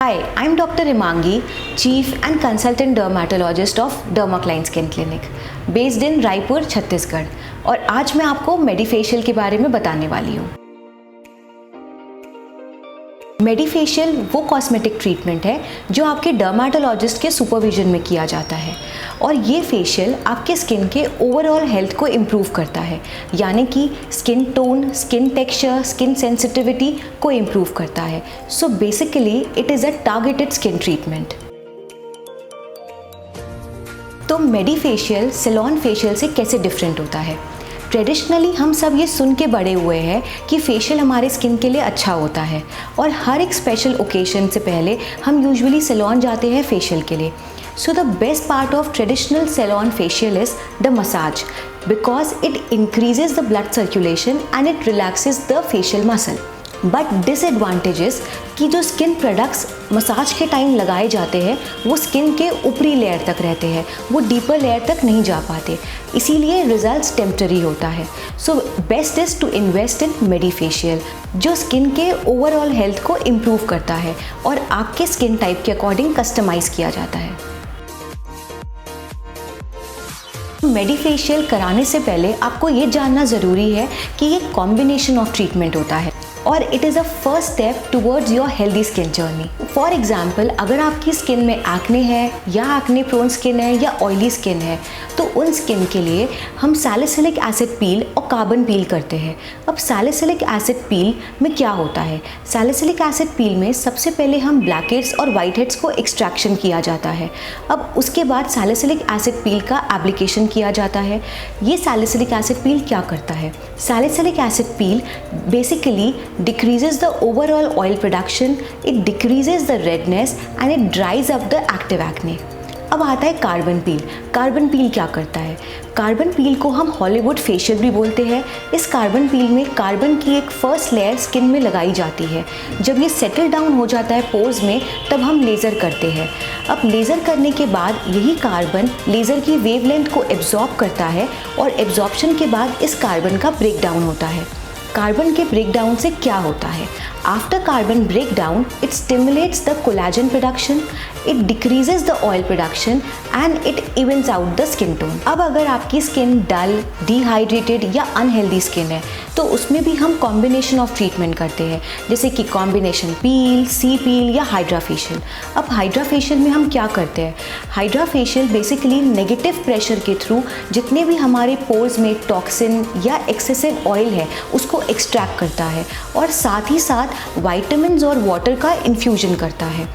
Hi, I'm Dr. Himangi, Chief and Consultant Dermatologist of Dermacline Skin Clinic, based in Raipur, Chhattisgarh. और आज मैं आपको मेडिफेशियल के बारे में बताने वाली हूँ। मेडिफेशियल वो कॉस्मेटिक ट्रीटमेंट है जो आपके डर्माटोलॉजिस्ट के सुपरविजन में किया जाता है और ये फेशियल आपके स्किन के ओवरऑल हेल्थ को इम्प्रूव करता है, यानी कि skin tone, skin texture, skin sensitivity को इम्प्रूव करता है। So basically it is a targeted skin treatment. तो मेडिफेशियल सैलून फेशियल से कैसे डिफरेंट होता है? ट्रेडिशनली हम सब ये सुन के बड़े हुए हैं कि फेशियल हमारे स्किन के लिए अच्छा होता है और हर एक स्पेशल ओकेजन से पहले हम यूजुअली सैलून जाते हैं फेशियल के लिए। So the best part of traditional salon facial is the massage because it increases the blood circulation and it relaxes the facial muscle. But disadvantages कि जो स्किन प्रोडक्ट्स मसाज के time लगाए जाते हैं वो स्किन के ऊपरी लेयर तक रहते हैं, वो डीपर लेयर तक नहीं जा पाते, इसीलिए रिजल्ट्स टेम्पररी होता है। So best is to invest in medifacial जो स्किन के ओवरऑल हेल्थ को इम्प्रूव करता है और आपके स्किन टाइप के अकॉर्डिंग कस्टमाइज़ किया जाता है। मेडिफेशियल कराने से पहले आपको ये जानना ज़रूरी है कि ये कॉम्बिनेशन ऑफ ट्रीटमेंट होता है और it is a first step towards your healthy skin journey. For example, अगर आपकी स्किन में एक्ने है या एक्ने प्रोन स्किन है या ऑयली स्किन है तो उन स्किन के लिए हम सैलिसिलिक एसिड पील और कार्बन पील करते हैं। अब सैलिसिलिक एसिड पील में क्या होता है? सैलिसिलिक एसिड पील में सबसे पहले हम ब्लैक हेड्स और वाइट हेड्स को एक्सट्रैक्शन किया जाता है। अब उसके बाद सैलिसिलिक एसिड पील का एप्लीकेशन किया जाता है। ये सैलिसिलिक एसिड पील क्या करता है? Salicylic acid peel basically decreases the overall oil production, it decreases the redness and it dries up the active acne। अब आता है कार्बन पील। कार्बन पील क्या करता है? कार्बन पील को हम हॉलीवुड फेशियल भी बोलते हैं। इस कार्बन पील में कार्बन की एक फर्स्ट लेयर स्किन में लगाई जाती है। जब ये सेटल डाउन हो जाता है पोर्स में तब हम लेज़र करते हैं। अब लेज़र करने के बाद यही कार्बन लेज़र की वेवलेंथ को एब्जॉर्ब करता है और एब्जॉर्प्शन के बाद इस कार्बन का ब्रेक डाउन होता है। कार्बन के ब्रेक डाउन से क्या होता है? After carbon break down it stimulates the collagen production, it decreases the oil production and it evens out the skin tone. अब अगर आपकी स्किन डल, डिहाइड्रेटेड या अनहेल्दी स्किन है तो उसमें भी हम कॉम्बिनेशन ऑफ ट्रीटमेंट करते हैं, जैसे कि कॉम्बिनेशन पील, सी पील या हाइड्रा फेशियल। अब हाइड्रा फेशियल में हम क्या करते हैं? Hydra facial basically negative pressure के थ्रू जितने भी हमारे पोर्स में टॉक्सिन या एक्सेसिव ऑयल है उसको एक्सट्रैक्ट करता है और साथ ही साथ विटामिन्स और वाटर का इन्फ्यूजन करता है।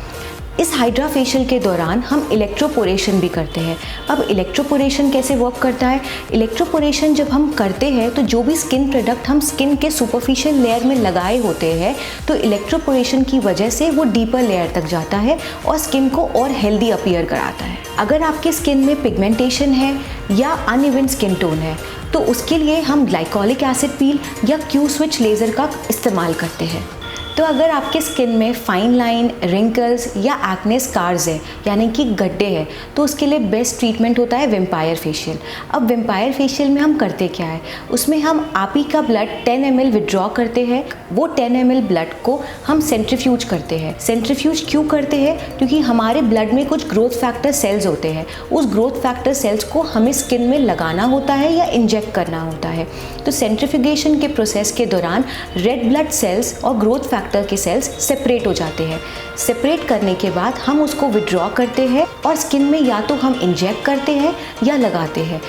इस हाइड्रा फेशियल के दौरान हम इलेक्ट्रोपोरेशन भी करते हैं। अब इलेक्ट्रोपोरेशन कैसे वर्क करता है? इलेक्ट्रोपोरेशन जब हम करते हैं तो जो भी स्किन प्रोडक्ट हम स्किन के सुपरफिशियल लेयर में लगाए होते हैं तो इलेक्ट्रोपोरेशन की वजह से वो डीपर लेयर तक जाता है और स्किन को और हेल्दी अपीयर कराता है। अगर आपके स्किन में पिगमेंटेशन है या अनइवन स्किन टोन है तो उसके लिए हम ग्लाइकोलिक एसिड पील या क्यू स्विच लेज़र का इस्तेमाल करते हैं। तो अगर आपके स्किन में फाइन लाइन, रिंकल्स या एक्ने स्कार्स है यानी कि गड्ढे हैं तो उसके लिए बेस्ट ट्रीटमेंट होता है वेम्पायर फेशियल। अब वेम्पायर फेशियल में हम करते क्या है? उसमें हम आप ही का ब्लड 10 ml विड्रॉ करते हैं। वो 10 ml ब्लड को हम सेंट्रीफ्यूज करते हैं। सेंट्रीफ्यूज क्यों करते हैं? क्योंकि हमारे ब्लड में कुछ ग्रोथ फैक्टर सेल्स होते हैं, उस ग्रोथ फैक्टर सेल्स को हमें स्किन में लगाना होता है या इंजेक्ट करना होता है। तो सेंट्रीफ्यूगेशन के प्रोसेस के दौरान रेड ब्लड सेल्स और ग्रोथ फैक्टर के सेल्स सेपरेट हो जाते हैं। सेपरेट करने के बाद हम उसको विड्रॉ करते हैं और स्किन में या तो हम इंजेक्ट करते हैं या लगाते हैं।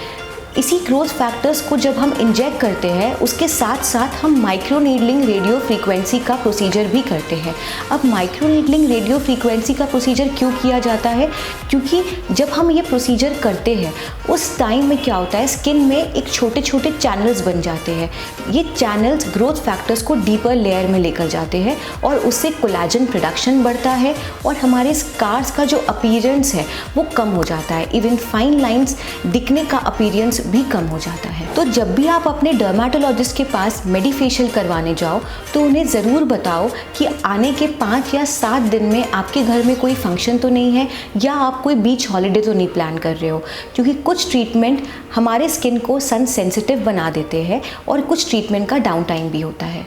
इसी ग्रोथ फैक्टर्स को जब हम इंजेक्ट करते हैं उसके साथ साथ हम माइक्रो नीडलिंग रेडियो फ्रीक्वेंसी का प्रोसीजर भी करते हैं। अब माइक्रो नीडलिंग रेडियो फ्रीक्वेंसी का प्रोसीजर क्यों किया जाता है? क्योंकि जब हम ये प्रोसीजर करते हैं उस टाइम में क्या होता है, स्किन में एक छोटे छोटे चैनल्स बन जाते हैं। ये चैनल्स ग्रोथ फैक्टर्स को डीपर लेयर में लेकर जाते हैं और उससे कोलेजन प्रोडक्शन बढ़ता है और हमारे स्कार्स का जो अपीयरेंस है वो कम हो जाता है। इवन फाइन लाइंस दिखने का अपीयरेंस भी कम हो जाता है। तो जब भी आप अपने डर्माटोलॉजिस्ट के पास मेडिफेशियल करवाने जाओ तो उन्हें ज़रूर बताओ कि आने के 5 या 7 दिन में आपके घर में कोई फंक्शन तो नहीं है या आप कोई बीच हॉलीडे तो नहीं प्लान कर रहे हो, क्योंकि कुछ ट्रीटमेंट हमारे स्किन को सन सेंसिटिव बना देते हैं और कुछ ट्रीटमेंट का डाउन टाइम भी होता है।